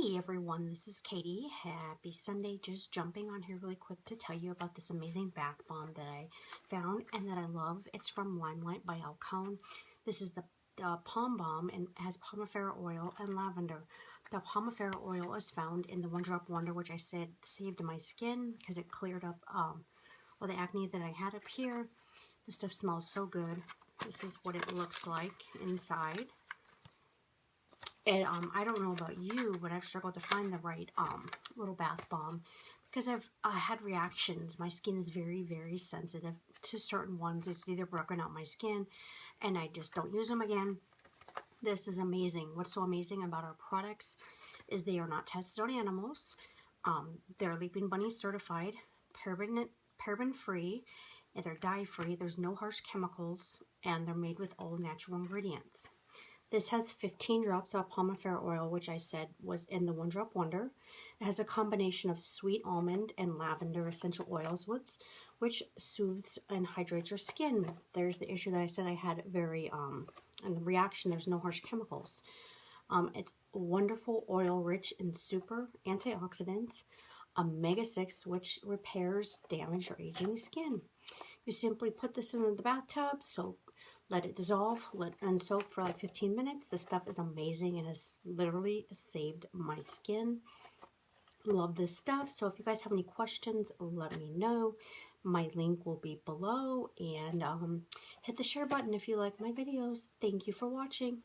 Hey everyone, this is Katie. Happy Sunday. Just jumping on here really quick to tell you about this amazing bath bomb that I found and that I love. It's from Limelight by Alcone. This is the Palm Balm and has pomifera oil and lavender. The pomifera oil is found in the One Drop Wonder, which I said saved my skin because it cleared up all the acne that I had up here. This stuff smells so good. This is what it looks like inside. And I don't know about you, but I've struggled to find the right little bath bomb because I've had reactions. My skin is very, very sensitive to certain ones. It's either broken out my skin and I just don't use them again. This is amazing. What's so amazing about our products is they are not tested on animals. They're Leaping Bunny certified, paraben free, and they're dye free. There's no harsh chemicals, and they're made with all natural ingredients. This has 15 drops of pomifera oil, which I said was in the One Drop Wonder. It has a combination of sweet almond and lavender essential oils, which soothes and hydrates your skin. There's the issue that I said I had in the reaction, there's no harsh chemicals. It's wonderful, oil-rich, and super antioxidants. Omega-6, which repairs damaged or aging skin. You simply put this in the bathtub, let it dissolve, and soak for like 15 minutes. This stuff is amazing and has literally saved my skin. Love this stuff. So if you guys have any questions, let me know. My link will be below, and hit the share button if you like my videos. Thank you for watching.